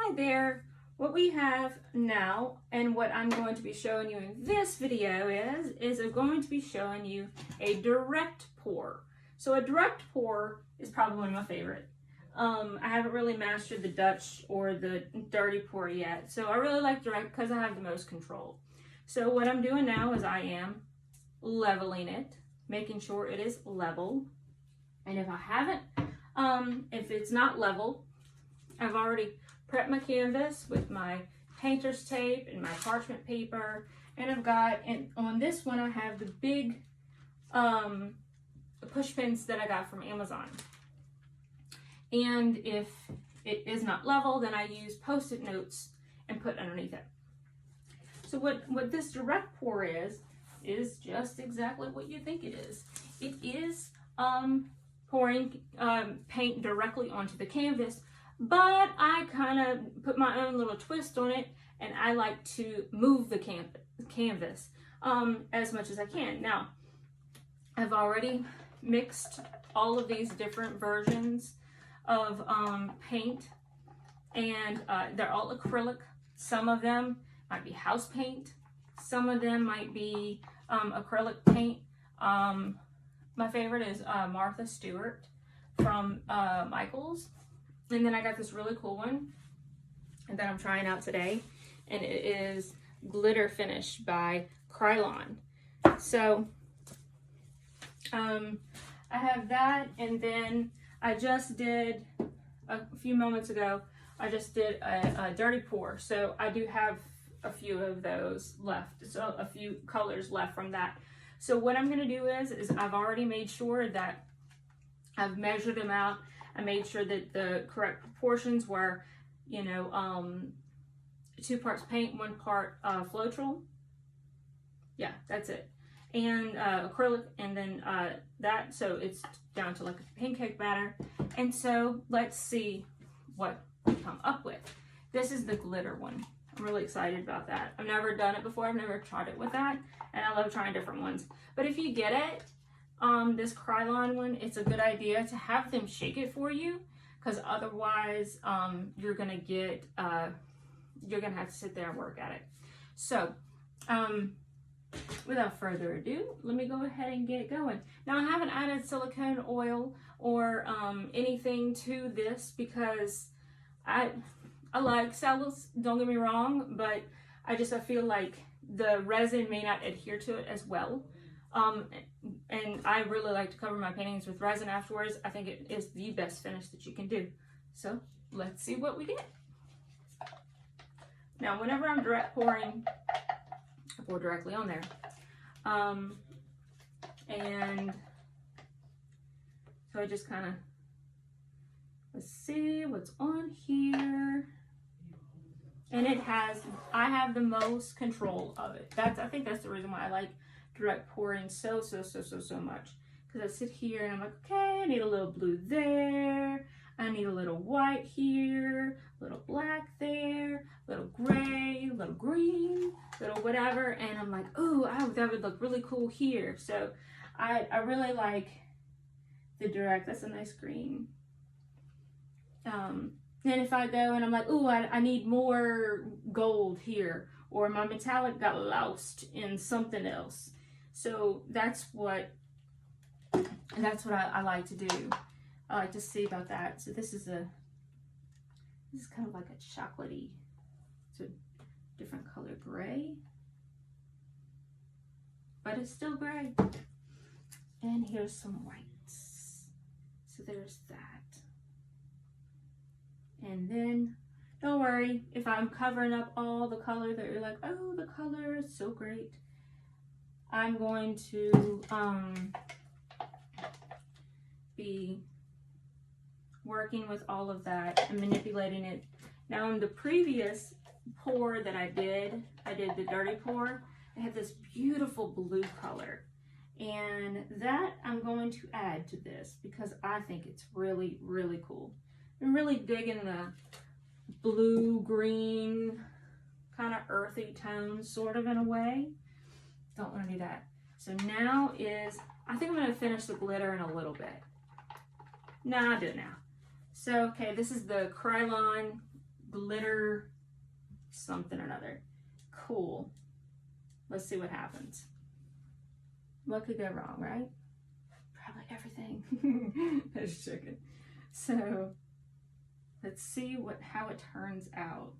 hi there. What we have now and what I'm going to be showing you in this video is I'm going to be showing you a direct pour. So a direct pour is probably one of my favorite. I haven't really mastered the Dutch or the dirty pour yet. So I really like direct because I have the most control. So what I'm doing now is I am leveling it, making sure it is level. And if I haven't, if it's not level, I've already prepped my canvas with my painter's tape and my parchment paper. And I've got, and on this one, I have the big push pins that I got from Amazon. And if it is not level, then I use Post-it notes and put underneath it. So what this direct pour is just exactly what you think it is. It is pouring paint directly onto the canvas, but I kind of put my own little twist on it, and I like to move the canvas as much as I can. Now, I've already mixed all of these different versions of paint, and they're all acrylic. Some of them might be house paint. Some of them might be acrylic paint. My favorite is Martha Stewart from Michaels. And then I got this really cool one that I'm trying out today. And it is Glitter Finish by Krylon. So I have that, and then I just did, a few moments ago, I just did a dirty pour. So I do have a few of those left, so a few colors left from that. So what I'm going to do is I've already made sure that I've measured them out. I made sure that the correct proportions were, 2 parts paint, 1 part floetrol. Yeah, that's it. And acrylic, and then that, so it's down to like a pancake batter. And so let's see what we come up with. This is the glitter one. I'm really excited about that. I've never done it before. I've never tried it with that, and I love trying different ones. But if you get it, this Krylon one, it's a good idea to have them shake it for you, because otherwise you're gonna have to sit there and work at it. So without further ado, let me go ahead and get going. Now, I haven't added silicone oil or anything to this because I like solids, don't get me wrong, but I feel like the resin may not adhere to it as well. And I really like to cover my paintings with resin afterwards. I think it is the best finish that you can do. So let's see what we get. Now, whenever I'm direct pouring, I pour directly on there. And so I just kind of, let's see what's on here. And I have the most control of it. I think that's the reason why I like direct pouring so much. Because I sit here and I'm like, okay, I need a little blue there. I need a little white here, a little black there, a little gray, a little green, a little whatever. And I'm like, oh, that would look really cool here. So I really like the direct. That's a nice green. Then if I go and I'm like, oh, I need more gold here, or my metallic got lost in something else. So that's what I like to do. I like to see about that. So this is kind of like a chocolatey, it's a different color gray, but it's still gray. And here's some whites. So there's that. And then, don't worry if I'm covering up all the color that you're like, oh, the color is so great. I'm going to be working with all of that and manipulating it. Now, in the previous pour that I did the dirty pour, I had this beautiful blue color. And that I'm going to add to this because I think it's really, really cool. I'm really digging the blue, green, kind of earthy tones, sort of in a way. Don't want to do that. So now I think I'm going to finish the glitter in a little bit. Nah, I'll do it now. So, okay, this is the Krylon glitter something or another. Cool. Let's see what happens. What could go wrong, right? Probably everything. That's chicken. So let's see how it turns out.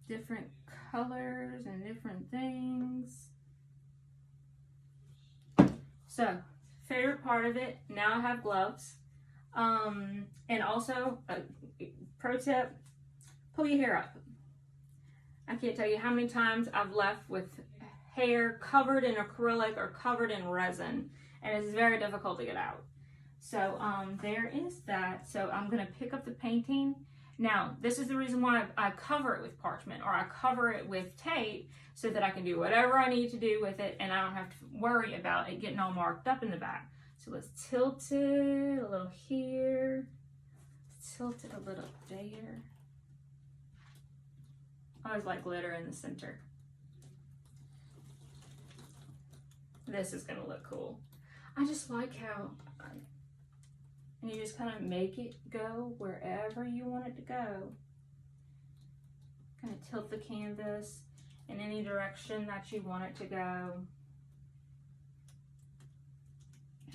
Different colors and different things. So, favorite part of it, now I have gloves. And also, pro tip, pull your hair up. I can't tell you how many times I've left with hair covered in acrylic or covered in resin, and it's very difficult to get out. So there is that. So I'm going to pick up the painting. Now, this is the reason why I cover it with parchment, or I cover it with tape, so that I can do whatever I need to do with it, and I don't have to worry about it getting all marked up in the back. So let's tilt it a little here, tilt it a little there. I always like glitter in the center. This is gonna look cool. I just like how, and you just kind of make it go wherever you want it to go. Kind of tilt the canvas in any direction that you want it to go.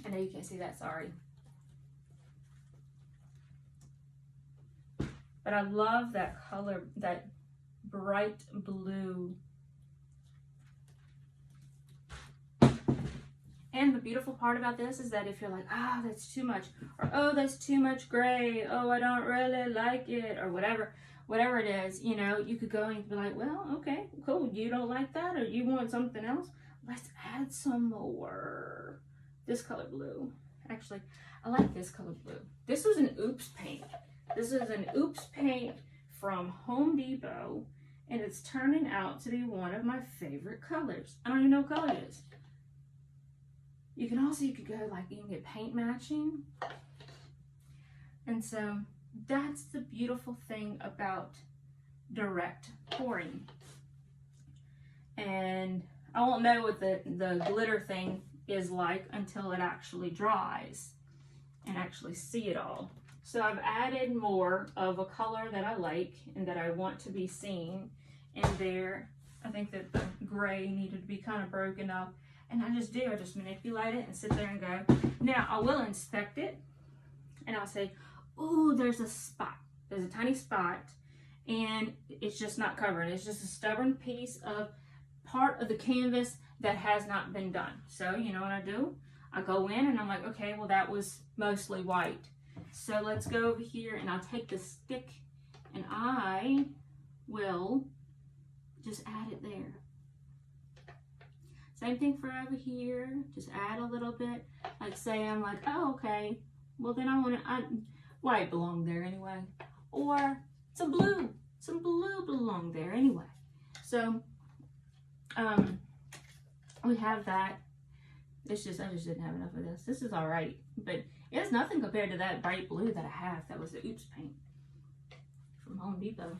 I know you can't see that, sorry. But I love that color, that bright blue. And the beautiful part about this is that if you're like, oh, that's too much, or oh, that's too much gray, oh, I don't really like it, or whatever it is, you know, you could go and be like, well, okay, cool, you don't like that, or you want something else, let's add some more. This color blue, actually, I like this color blue. This was an Oops paint. This is an Oops paint from Home Depot, and it's turning out to be one of my favorite colors. I don't even know what color it is. You could go like, you can get paint matching. And so that's the beautiful thing about direct pouring. And I won't know what the glitter thing is like until it actually dries and actually see it all. So I've added more of a color that I like and that I want to be seen in there. I think that the gray needed to be kind of broken up, and I just manipulate it and sit there and go. Now I will inspect it and I'll say, oh, there's a spot. There's a tiny spot and it's just not covered. It's just a stubborn piece of part of the canvas that has not been done. So you know what I do? I go in and I'm like, okay, well that was mostly white. So let's go over here and I'll take the stick and I will just add it there. Same thing for over here, just add a little bit. Like say I'm like, oh, okay, well then white belonged there anyway. Or some blue belonged there anyway. So, we have that. I just didn't have enough of this. This is all right, but it's nothing compared to that bright blue that I have. That was the Oops paint from Home Depot.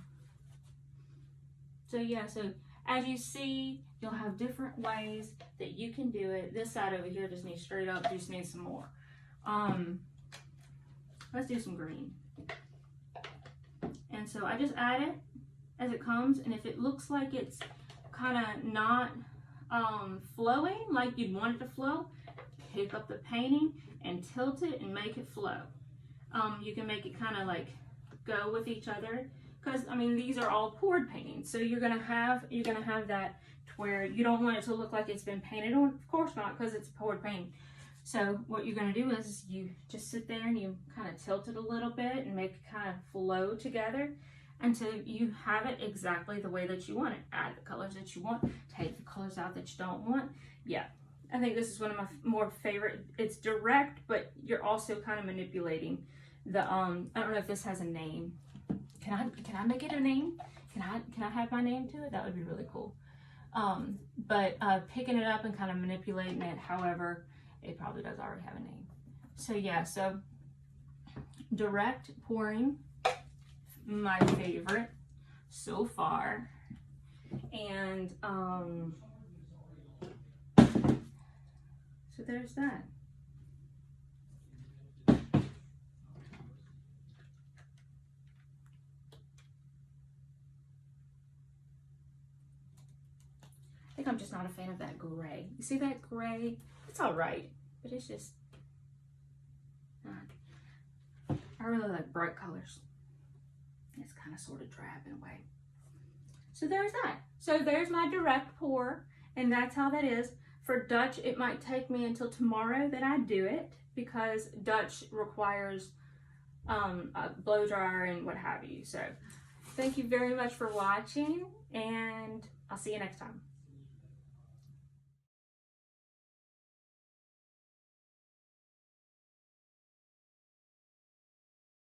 So yeah, so as you see, you'll have different ways that you can do it. This side over here just needs straight up, just needs some more. Let's do some green. And so I just add it as it comes, and if it looks like it's kind of not flowing like you'd want it to flow, pick up the painting and tilt it and make it flow. You can make it kind of like go with each other, because I mean these are all poured paintings, so you're gonna have that to where you don't want it to look like it's been painted on. Of course not, because it's poured paint. So what you're gonna do is you just sit there and you kind of tilt it a little bit and make it kind of flow together until you have it exactly the way that you want it. Add the colors that you want, take the colors out that you don't want. Yeah, I think this is one of my more favorite. It's direct, but you're also kind of manipulating the, I don't know if this has a name. Can I make it a name? Can I have my name to it? That would be really cool. But picking it up and kind of manipulating it, however, it probably does already have a name. So yeah, so direct pouring, my favorite so far. And so there's that. think I'm just not a fan of that gray. You see that gray? It's all right, but it's just, I really like bright colors. It's kind of sort of drab in a way. So there's that. So there's my direct pour, and that's how that is. For Dutch, it might take me until tomorrow that I do it, because Dutch requires a blow dryer and what have you. So thank you very much for watching, and I'll see you next time.